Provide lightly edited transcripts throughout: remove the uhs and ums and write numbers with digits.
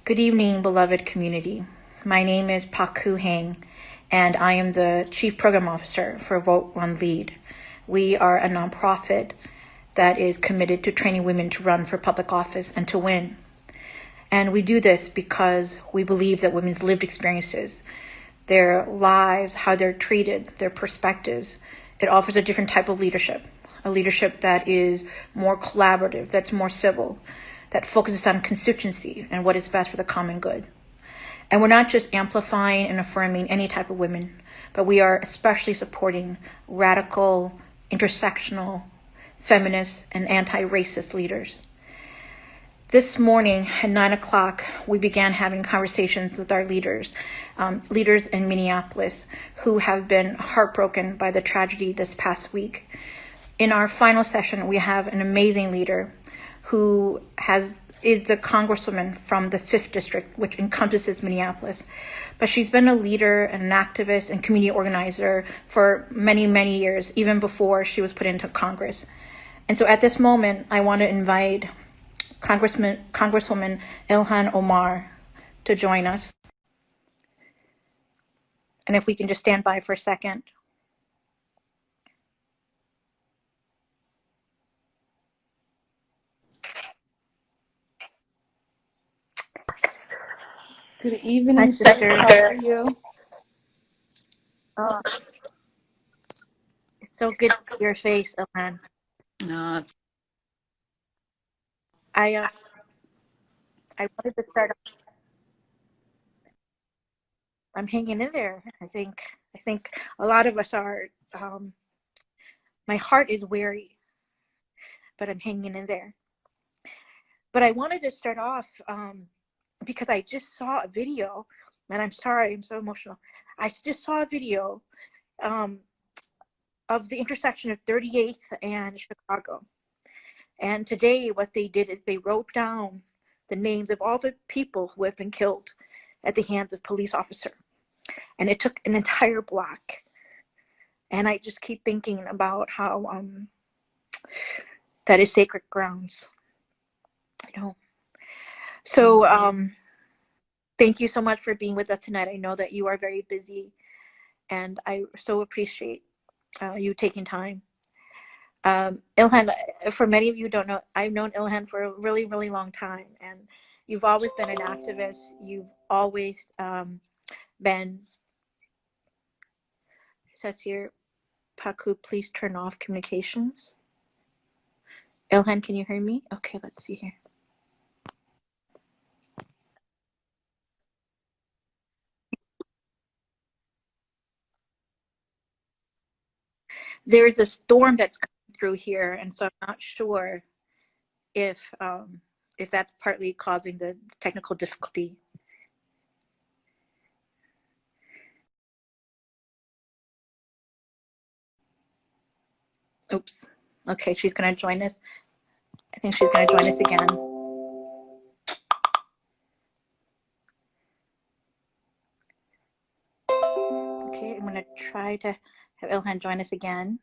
Good evening, beloved community. My name is Pakou, and I am the Chief Program Officer for Vote Run Lead. We are a nonprofit that is committed to training women to run for public office and to win. And we do this because we believe that women's lived experiences, their lives, how they're treated, their perspectives, it offers a different type of leadership, a leadership that is more collaborative, that's more civil, that focuses on constituency and what is best for the common good. And we're not just amplifying and affirming any type of women, but we are especially supporting radical, intersectional, feminist, and anti-racist leaders. This morning at 9 o'clock, we began having conversations with our leaders in Minneapolis who have been heartbroken by the tragedy this past week. In our final session, we have an amazing leader who is the Congresswoman from the 5th District, which encompasses Minneapolis. But she's been a leader and an activist and community organizer for many, many years, even before she was put into Congress. And so at this moment, I want to invite Congresswoman Ilhan Omar to join us. And if we can just stand by for a second. Good evening, Hi, sister. How are you? Oh, it's so good to see your face, Ilhan. No, I wanted to start. I'm hanging in there. I think a lot of us are. My heart is weary, but I'm hanging in there. But I wanted to start off because I just saw a video, and I'm sorry, I'm so emotional. I just saw a video of the intersection of 38th and Chicago. And today what they did is they wrote down the names of all the people who have been killed at the hands of police officer. And it took an entire block. And I just keep thinking about how that is sacred grounds, you know. So thank you so much for being with us tonight. I know that you are very busy, and I so appreciate you taking time. Ilhan, for many of you who don't know, I've known Ilhan for a really, really long time, and you've always been an activist. You've always been, it says here, Pakou, please turn off communications. Ilhan, can you hear me? Okay, let's see here. There's a storm that's coming through here, and so I'm not sure if that's partly causing the technical difficulty. Oops. Okay, she's going to join us. I think she's going to join us again. Okay, I'm going to try to have Ilhan join us again.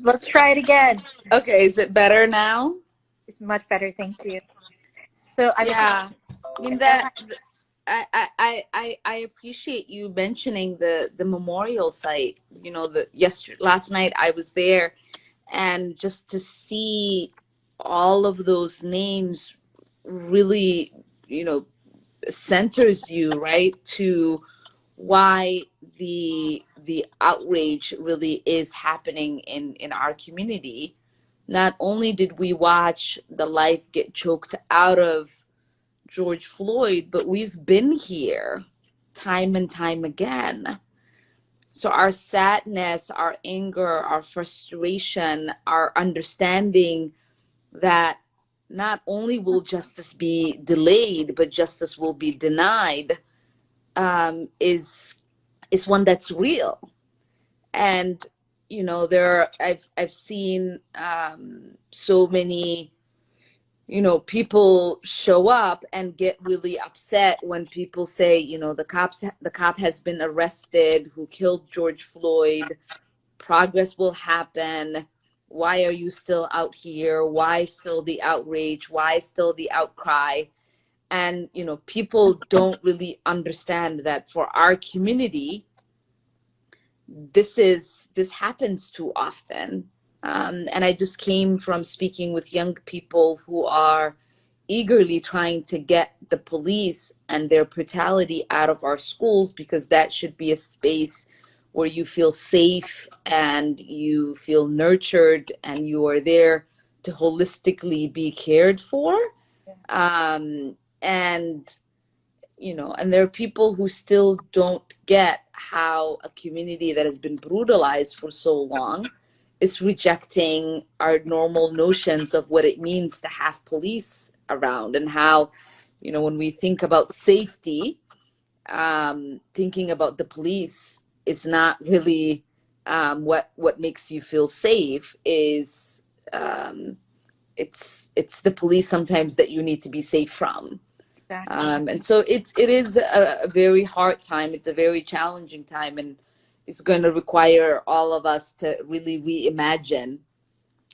Let's try it again. okay, is it better now? It's much better, thank you. So I mean that I appreciate you mentioning the memorial site. You know, last night I was there, and just to see all of those names really, you know, centers you right to why the outrage really is happening in our community. Not only did we watch the life get choked out of George Floyd, but we've been here time and time again. So our sadness, our anger, our frustration, our understanding that not only will justice be delayed, but justice will be denied, is one that's real. And I've seen so many people show up and get really upset when people say, the cop has been arrested who killed George Floyd. Progress will happen. Why are you still out here? Why still the outrage? Why still the outcry? And, people don't really understand that for our community, this happens too often. And I just came from speaking with young people who are eagerly trying to get the police and their brutality out of our schools, because that should be a space where you feel safe and you feel nurtured and you are there to holistically be cared for. And and there are people who still don't get how a community that has been brutalized for so long is rejecting our normal notions of what it means to have police around, and how, when we think about safety, thinking about the police is not really what makes you feel safe. Is it's the police sometimes that you need to be safe from. Exactly. And so it is a very hard time. It's a very challenging time, and it's going to require all of us to really reimagine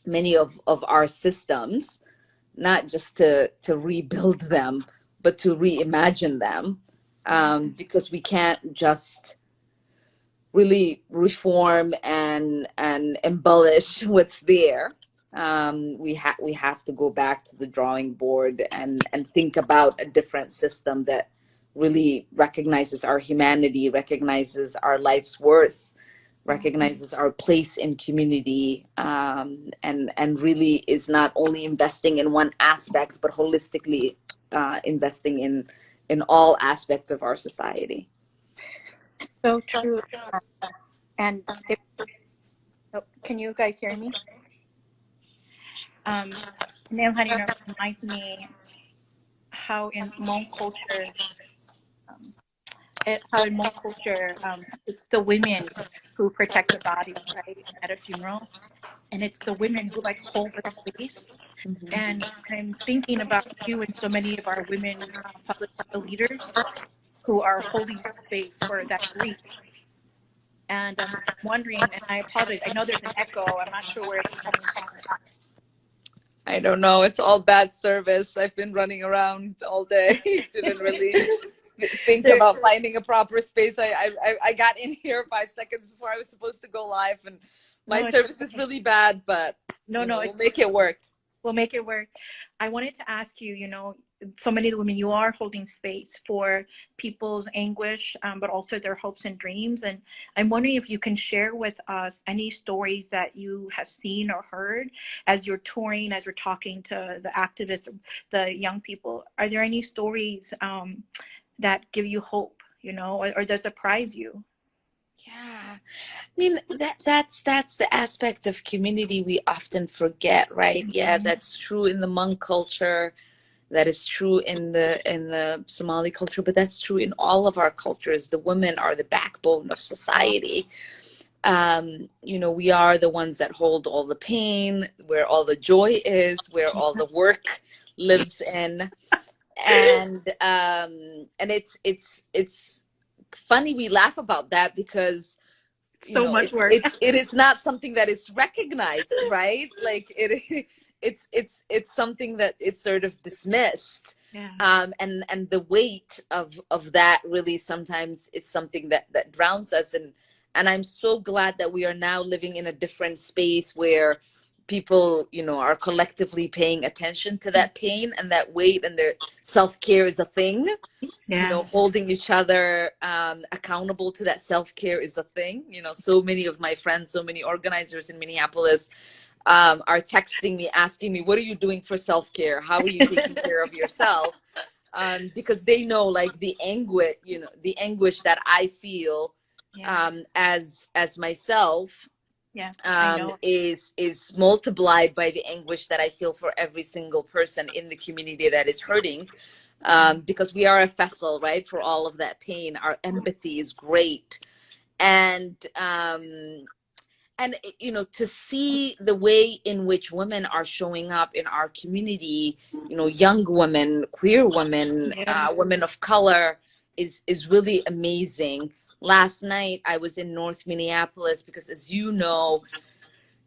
many of our systems, not just to rebuild them, but to reimagine them, because we can't just really reform and embellish what's there. We have to go back to the drawing board and think about a different system that really recognizes our humanity, recognizes our life's worth, recognizes our place in community, and really is not only investing in one aspect, but holistically investing in all aspects of our society. So true. And if, oh, can you guys hear me? Now, honey, it reminds me how in Hmong culture, um, it's the women who protect the body, right, at a funeral, and it's the women who like hold the space. And I'm thinking about you and so many of our women public leaders who are holding space for that grief. And I'm wondering, and I apologize, I know there's an echo. I'm not sure where it's coming from. I don't know. It's all bad service. I've been running around all day. Didn't really think about finding a proper space. I got in here 5 seconds before I was supposed to go live, and my service is really bad, but we'll make it work. We'll make it work. I wanted to ask you, so many of the women, you are holding space for people's anguish, but also their hopes and dreams. And I'm wondering if you can share with us any stories that you have seen or heard as you're touring, as you're talking to the activists, the young people. Are there any stories that give you hope, or that surprise you? Yeah, I mean that's the aspect of community we often forget, right? Yeah, that's true in the Hmong culture, that is true in the Somali culture, but that's true in all of our cultures. The women are the backbone of society. We are the ones that hold all the pain, where all the joy is, where all the work lives in, and it's funny we laugh about that because it is not something that is recognized, right? Like it's something that is sort of dismissed. And the weight of that really sometimes is something that drowns us, and I'm so glad that we are now living in a different space where people are collectively paying attention to that pain and that weight, and their self-care is a thing. Holding each other accountable to that self-care is a thing. So many of my friends, so many organizers in Minneapolis are texting me, asking me, what are you doing for self-care? How are you taking care of yourself? Because they know, like, the anguish that I feel as myself is multiplied by the anguish that I feel for every single person in the community that is hurting. Because we are a vessel, right, for all of that pain. Our empathy is great, and and you know, to see the way in which women are showing up in our community, you know, young women, queer women, Yeah. women of color, is really amazing. Last night I was in North Minneapolis because, as you know,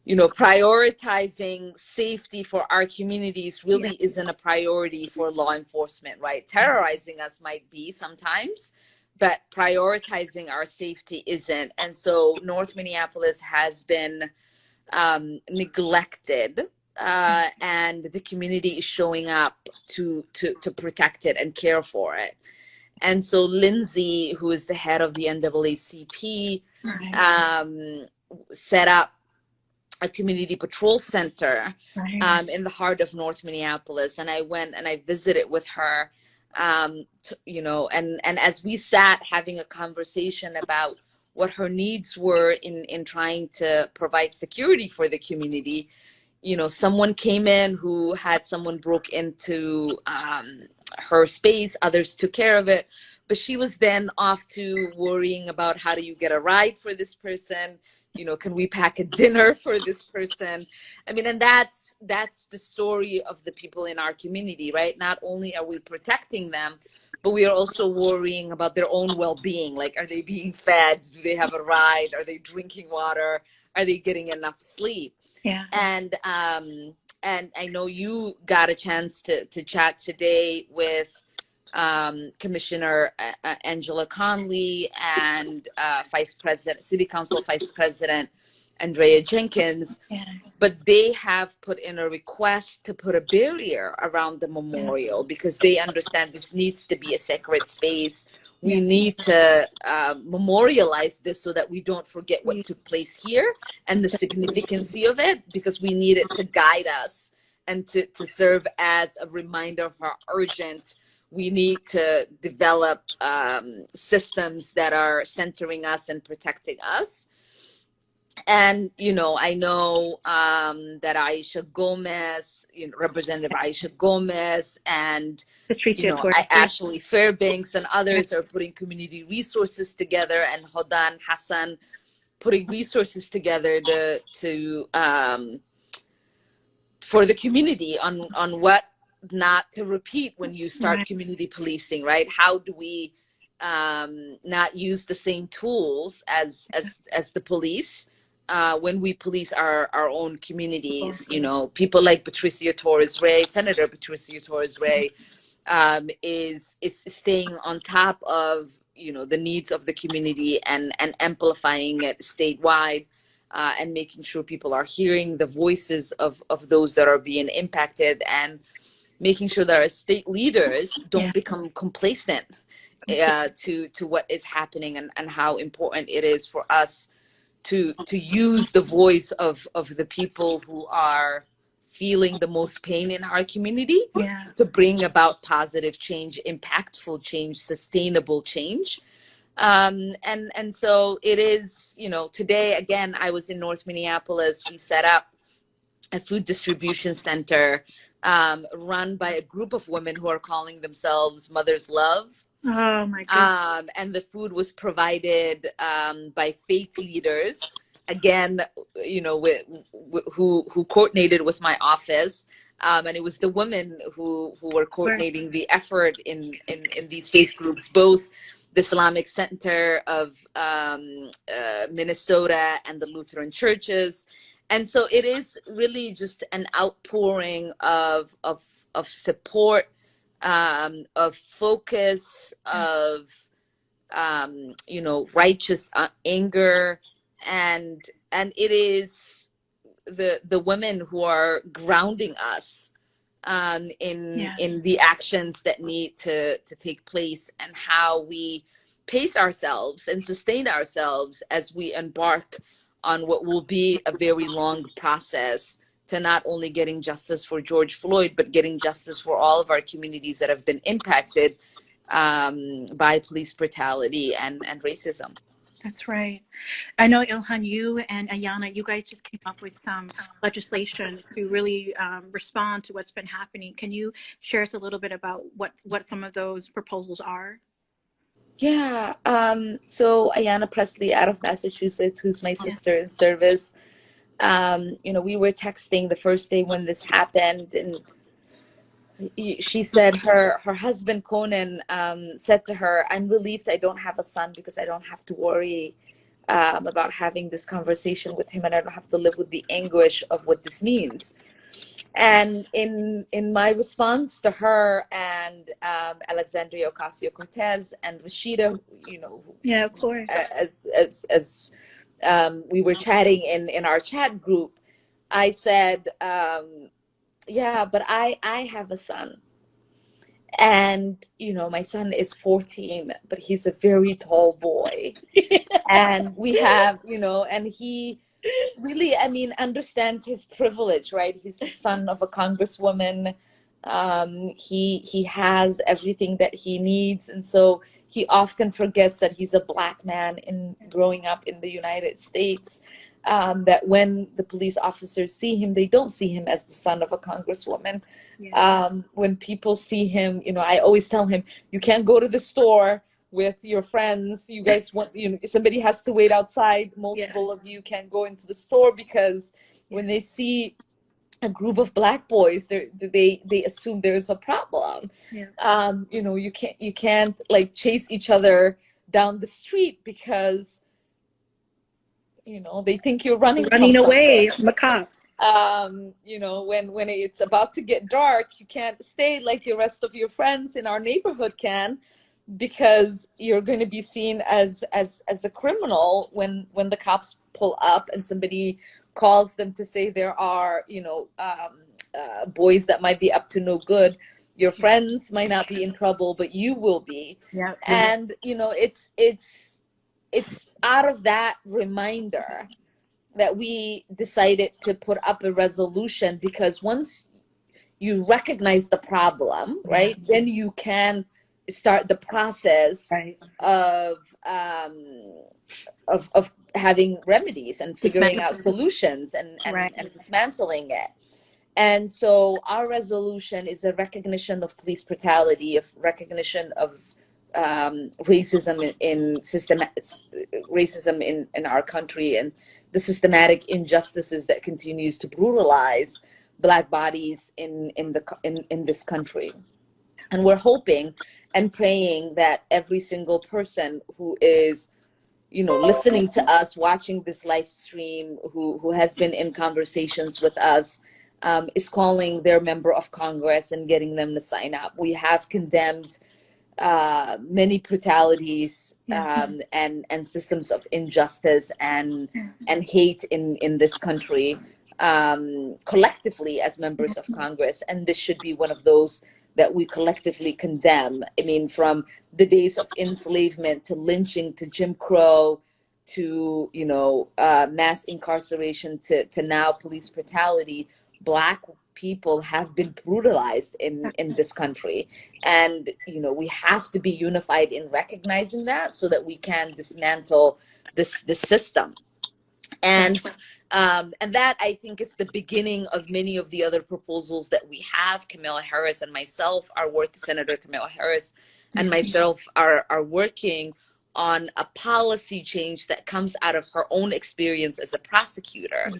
prioritizing safety for our communities Yeah. really isn't a priority for law enforcement, right? Terrorizing us might be sometimes, but prioritizing our safety isn't. And so North Minneapolis has been neglected, and the community is showing up to protect it and care for it. And so Lindsay, who is the head of the NAACP, Right. set up a community patrol center Right. in the heart of North Minneapolis, and I went and I visited with her, you know, and as we sat having a conversation about what her needs were in trying to provide security for the community, you know, someone came in who had someone broke into her space, others took care of it, but she was then off to worrying about how do you get a ride for this person, you know, can we pack a dinner for this person? I mean, and that's the story of the people in our community, right? Not only are we protecting them, but we are also worrying about their own well-being. Like, are they being fed? Do they have a ride? Are they drinking water? Are they getting enough sleep? Yeah. And I know you got a chance to chat today with Commissioner Angela Conley and Vice President, City Council Vice President Andrea Jenkins, Yeah. but they have put in a request to put a barrier around the memorial because they understand this needs to be a sacred space. We Yeah. need to memorialize this so that we don't forget what We took place here and the significance of it, because we need it to guide us and to serve as a reminder of how urgent we need to develop systems that are centering us and protecting us. And, you know, I know that Aisha Gomez, you know, Representative Aisha Gomez, and, you Patricia know, Torres. Ashley Fairbanks and Yeah. others are putting community resources together, and Hodan Hassan putting resources together to for the community on what not to repeat when you start Right. community policing, right? How do we not use the same tools as the police when we police our own communities? You know, people like Patricia Torres Ray, Senator Patricia Torres Ray, is staying on top of, you know, the needs of the community and amplifying it statewide, and making sure people are hearing the voices of those that are being impacted, and making sure that our state leaders Yeah. don't become complacent to what is happening, and how important it is for us to use the voice of the people who are feeling the most pain in our community Yeah. to bring about positive change, impactful change, sustainable change. And so it is, you know, today again I was in North Minneapolis. We set up a food distribution center run by a group of women who are calling themselves Mother's Love. Oh my goodness. And the food was provided by faith leaders. Again, you know, who coordinated with my office, and it was the women who were Right. coordinating the effort in these faith groups, both the Islamic Center of Minnesota and the Lutheran churches. And so it is really just an outpouring of support, of focus, of you know, righteous anger, and it is the women who are grounding us Yeah. in the actions that need to take place, and how we pace ourselves and sustain ourselves as we embark on what will be a very long process to not only getting justice for George Floyd, but getting justice for all of our communities that have been impacted by police brutality and racism. That's right. I know, Ilhan, you and Ayana, you guys just came up with some legislation to really respond to what's been happening. Can you share us a little bit about what some of those proposals are? Yeah. So Ayanna Presley out of Massachusetts, who's my Yeah. sister in service, we were texting the first day when this happened, and she said her husband Conan said to her, "I'm relieved I don't have a son because I don't have to worry about having this conversation with him, and I don't have to live with the anguish of what this means." And in my response to her and Alexandria Ocasio-Cortez and Rashida, Yeah, of course. as we were chatting in our chat group, I said, "Yeah, but I have a son, and my son is 14, but he's a very tall boy, and we have, and he." Really, I mean, understands his privilege, right? He's the son of a congresswoman. He has everything that he needs, and so he often forgets that he's a black man in growing up in the United States. That when the police officers see him, they don't see him as the son of a congresswoman. Yeah. When people see him, I always tell him, you can't go to the store with your friends. You guys want, somebody has to wait outside. Multiple of you can't go into the store because when they see a group of black boys, they assume there is a problem. Yeah. You can't like chase each other down the street because they think you're running from Running something. away from a cop. When it's about to get dark, you can't stay like the rest of your friends in our neighborhood can, because you're going to be seen as a criminal when the cops pull up and somebody calls them to say there are boys that might be up to no good. Your friends might not be in trouble, but you will be. Yeah. And it's out of that reminder that we decided to put up a resolution, because once you recognize the problem, right, then you can start the process Right. of having remedies and figuring out solutions and dismantling it. And so our resolution is a recognition of police brutality, of recognition of racism in our country, and the systematic injustices that continues to brutalize Black bodies in this country. And we're hoping and praying that every single person who is listening to us, watching this live stream, who has been in conversations with us, is calling their member of Congress and getting them to sign up. We have condemned many brutalities and systems of injustice and hate in this country, collectively as members of Congress, and this should be one of those that we collectively condemn. I mean, from the days of enslavement to lynching to Jim Crow to mass incarceration to now police brutality, Black people have been brutalized in this country, and we have to be unified in recognizing that so that we can dismantle this system. And that, I think, is the beginning of many of the other proposals that we have. Kamala Harris and myself are working, Senator Kamala Harris and myself are working on a policy change that comes out of her own experience as a prosecutor,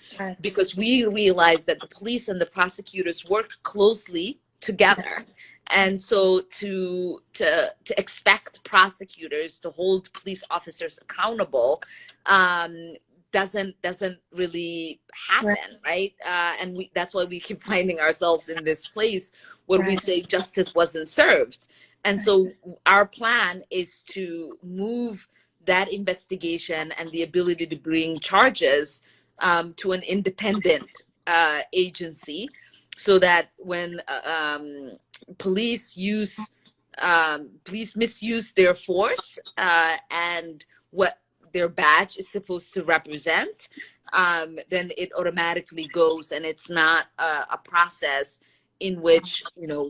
because we realize that the police and the prosecutors work closely together. And so to expect prosecutors to hold police officers accountable doesn't really happen, right? And that's why we keep finding ourselves in this place where we say justice wasn't served. And so our plan is to move that investigation and the ability to bring charges to an independent agency, so that when police misuse their force and what their badge is supposed to represent, then it automatically goes, and it's not a process in which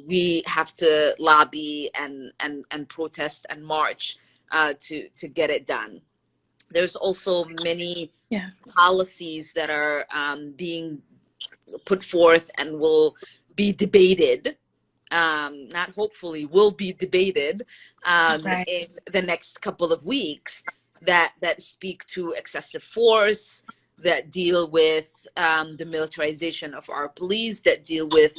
we have to lobby and protest and march to get it done. There's also many policies that are being put forth and will be debated not hopefully, will be debated Right. in the next couple of weeks that speak to excessive force, that deal with the militarization of our police, that deal with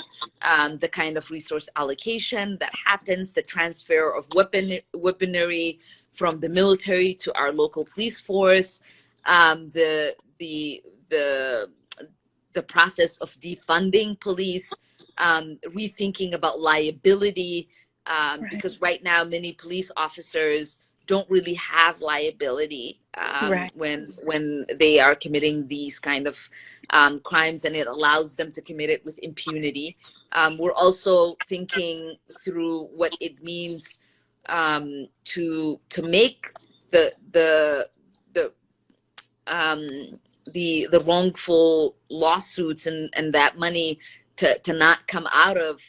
the kind of resource allocation that happens, the transfer of weaponry from the military to our local police force, the the process of defunding police, rethinking about liability, Right. because right now many police officers don't really have liability Right. when they are committing these kind of crimes, and it allows them to commit it with impunity. We're also thinking through what it means to make the the wrongful lawsuits and that money to not come out of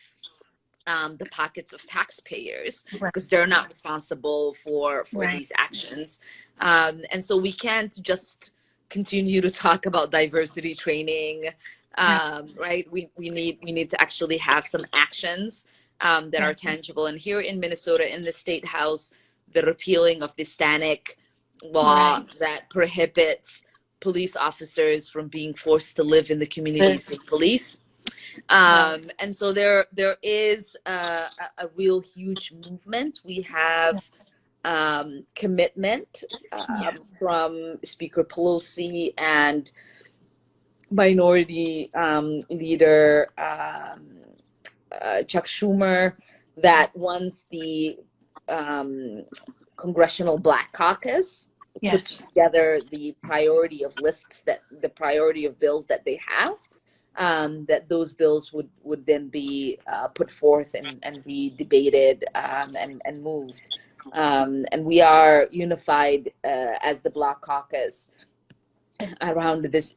the pockets of taxpayers, Right. because they're not responsible for Right. these actions. And so we can't just continue to talk about diversity training, Yeah. right? We need to actually have some actions that Yeah. are tangible. And here in Minnesota, in the State House, the repealing of the Stanek law Right. that prohibits police officers from being forced to live in the communities they police. Right. And so there is a real huge movement. We have commitment Yeah. from Speaker Pelosi and Minority Leader Chuck Schumer, that once the Congressional Black Caucus puts Yes. together the priority of lists, that the priority of bills that they have, that those bills would then be put forth and be debated and moved. And we are unified as the Black Caucus around this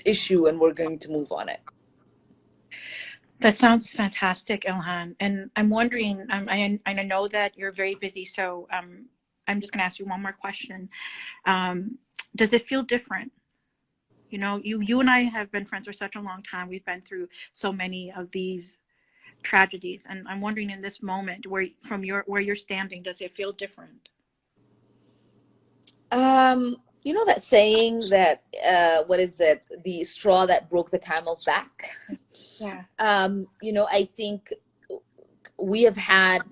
issue, and we're going to move on it. That sounds fantastic, Ilhan. And I'm wondering, I know that you're very busy, so I'm just going to ask you one more question. Does it feel different? You know, you and I have been friends for such a long time. We've been through so many of these tragedies, and I'm wondering in this moment, where you're standing, does it feel different? You know that saying that what is it? The straw that broke the camel's back. Yeah. You know, I think we have had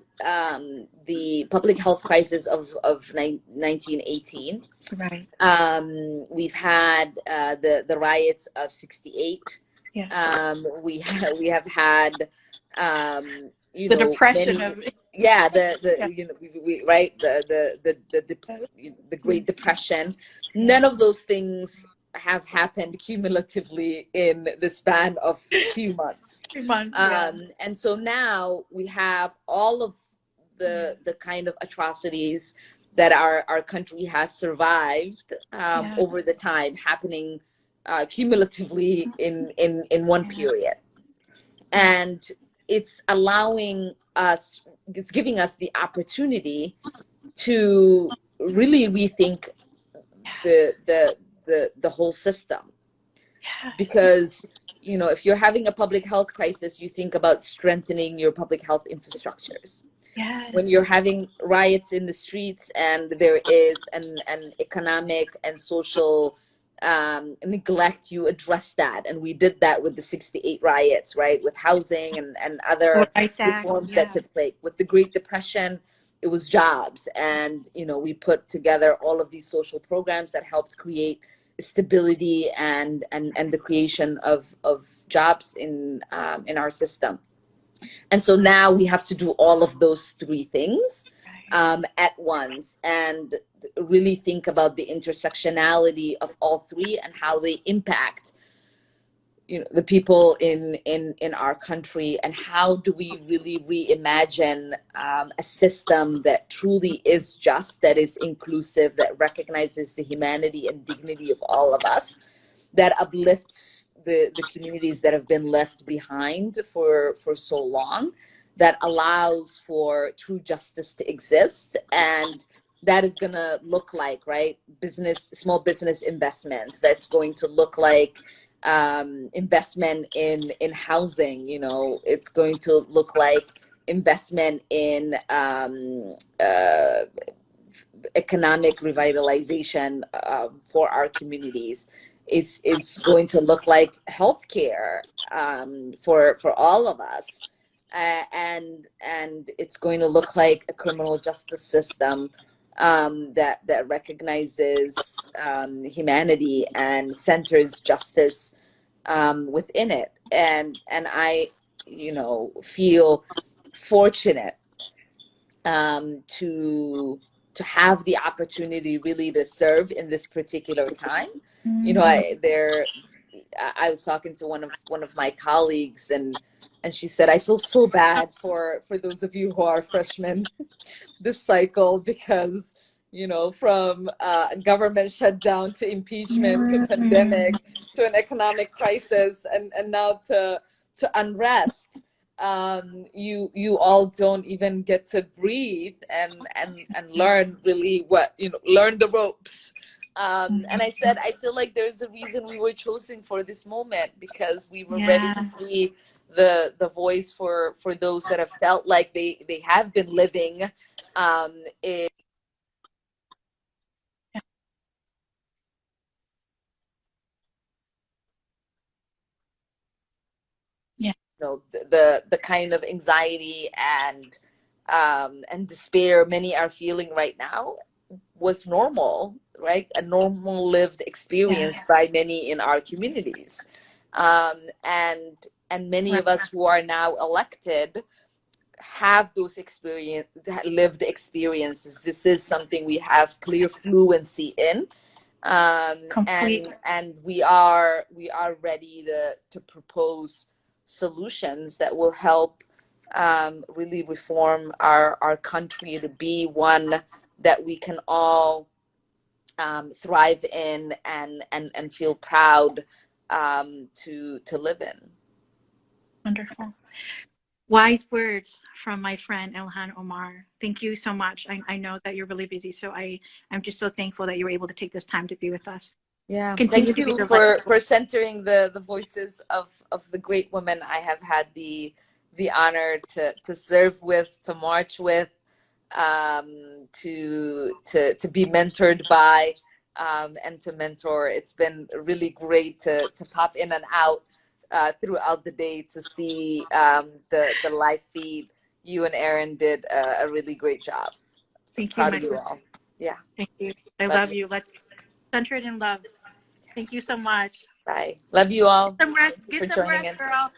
the public health crisis of 1918. Right. We've had the riots of 68. Yeah. We have had you The know, depression many, of yeah, the yeah. you know, we right, the Great Depression. Yeah. None of those things have happened cumulatively in the span of few months. 3 months. Yeah. And so now we have all of the kind of atrocities that our country has survived Yeah. over the time happening cumulatively in one period. And it's allowing us, it's giving us the opportunity to really rethink the whole system. Yeah. Because, you know, if you're having a public health crisis, you think about strengthening your public health infrastructures. Yeah. When you're having riots in the streets and there is an economic and social neglect, you address that. And we did that with the 68 riots, right? With housing and other reforms that took place. With the Great Depression, it was jobs. And, you know, we put together all of these social programs that helped create stability and the creation of jobs in our system. And so now we have to do all of those three things at once, and really think about the intersectionality of all three and how they impact, you know, the people in our country, and how do we really reimagine a system that truly is just, that is inclusive, that recognizes the humanity and dignity of all of us, that uplifts the communities that have been left behind for so long, that allows for true justice to exist. And that is going to look like, right, small business investments. That's going to look like investment in housing. You know, it's going to look like investment in economic revitalization for our communities. Is going to look like healthcare for all of us, and it's going to look like a criminal justice system that recognizes humanity and centers justice within it. And I, you know, feel fortunate to have the opportunity really to serve in this particular time. You know, I was talking to one of my colleagues, and she said, I feel so bad for those of you who are freshmen this cycle, because, you know, from government shutdown to impeachment to pandemic to an economic crisis, and now to unrest, you all don't even get to breathe and learn really what, you know, learn the ropes. And I said, I feel like there's a reason we were chosen for this moment, because we were ready to be the voice for those that have felt like they have been living in, Yeah. you know, the kind of anxiety and despair many are feeling right now was normal, right? A normal lived experience by many in our communities. And many of us who are now elected have those lived experiences. This is something we have clear fluency in. And we are ready to propose solutions that will help really reform our country to be one that we can all thrive in and feel proud to live in. Wonderful. Wise words from my friend Ilhan Omar. Thank you so much. I know that you're really busy, so I'm just so thankful that you were able to take this time to be with us. Yeah, Continue thank to be you the light. for centering the voices of the great women I have had the honor to serve with, to march with, to be mentored by, and to mentor. It's been really great to pop in and out throughout the day to see the live feed. You and Erin did a really great job. So Thank you, proud my of you friend. all. Yeah. Thank you. I love you. Let's center it in love. Thank you so much. Bye. Love you all. Get some rest. Thank you for Get some joining rest, in. girl.